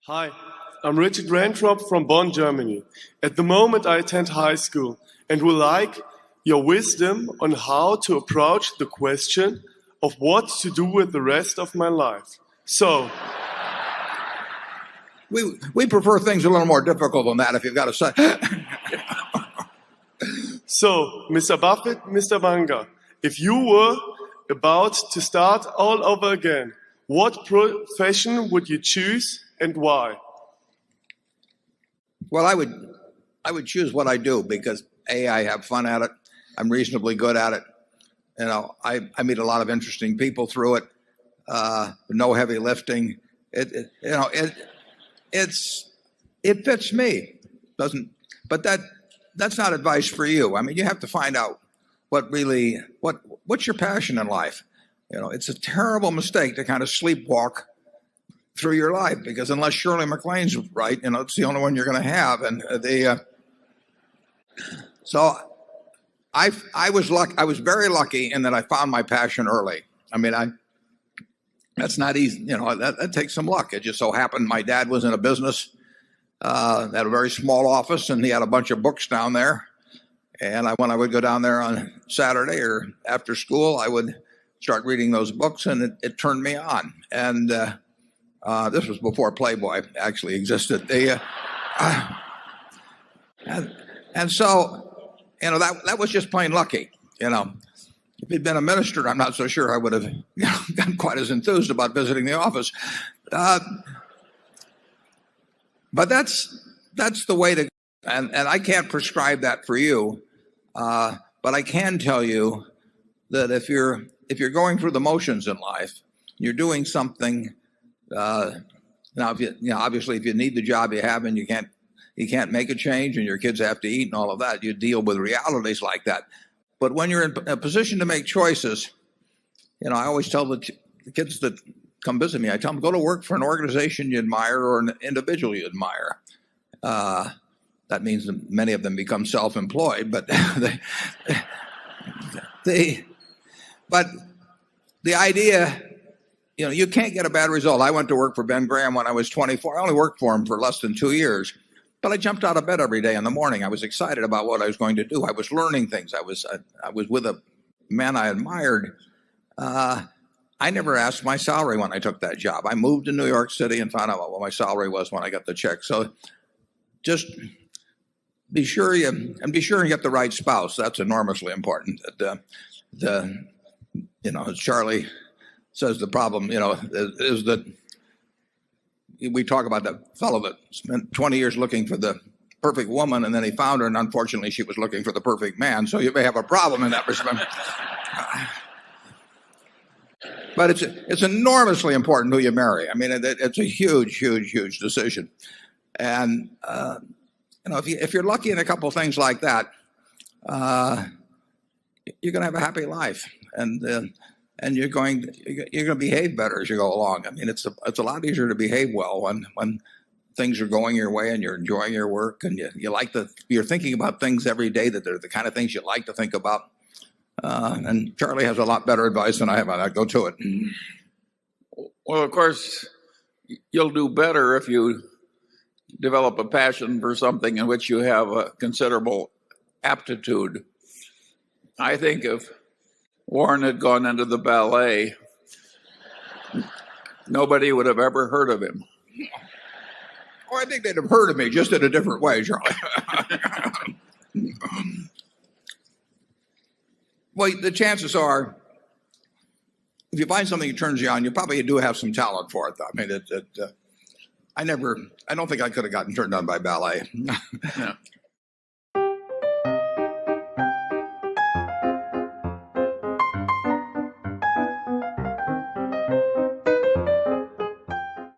Hi, I'm Richard Rantrop from Bonn, Germany. At the moment, I attend high school and would like your wisdom on how to approach the question of what to do with the rest of my life. So, We prefer things a little more difficult than that, if you've got to say. Mr. Buffett, Mr. Munger, if you were about to start all over again, what profession would you choose and why? Well, I would choose what I do because I have fun at it. I'm reasonably good at it. You know, I meet a lot of interesting people through it. No heavy lifting. It fits me. But that's not advice for you. I mean, you have to find out what's your passion in life. You know, it's a terrible mistake to kind of sleepwalk through your life because unless Shirley MacLaine's right, you know, it's the only one you're going to have. And so I was very lucky in that I found my passion early. I mean, that's not easy. You know, that takes some luck. It just so happened my dad was in a business, had a very small office, and he had a bunch of books down there. And when I would go down there on Saturday or after school, I would start reading those books, and it turned me on. And this was before Playboy actually existed. And so, you know, that was just plain lucky. You know, if he'd been a minister, I'm not so sure I would have gotten quite as enthused about visiting the office. But that's the way to, and I can't prescribe that for you. But I can tell you that if you're going through the motions in life, you're doing something. Now, obviously, if you need the job you have and you can't make a change, and your kids have to eat and all of that, you deal with realities like that. But when you're in a position to make choices, you know, I always tell the kids that come visit me, I tell them go to work for an organization you admire or an individual you admire. That means that many of them become self-employed, but but the idea, you know, you can't get a bad result. I went to work for Ben Graham when I was 24. I only worked for him for less than 2 years, but I jumped out of bed every day in the morning. I was excited about what I was going to do. I was learning things. I was with a man I admired. I never asked my salary when I took that job. I moved to New York City and found out what my salary was when I got the check. So just be sure you get the right spouse. That's enormously important. You know, as Charlie says, the problem, you know, is that we talk about the fellow that spent 20 years looking for the perfect woman, and then he found her, and unfortunately she was looking for the perfect man. So you may have a problem in that respect. But it's enormously important who you marry. I mean, it's a huge, huge, huge decision. And you know, if you're lucky in a couple of things like that, you're going to have a happy life, and you're going to behave better as you go along. I mean, it's a lot easier to behave well when things are going your way and you're enjoying your work and you're thinking about things every day that they're the kind of things you like to think about. And Charlie has a lot better advice than I have on that. Go to it. Well, of course, you'll do better if you develop a passion for something in which you have a considerable aptitude. I think if Warren had gone into the ballet, nobody would have ever heard of him. Oh, I think they'd have heard of me, just in a different way, Charlie. Well, the chances are, if you find something that turns you on, you probably do have some talent for it, though. I mean, I don't think I could have gotten turned on by ballet. Yeah.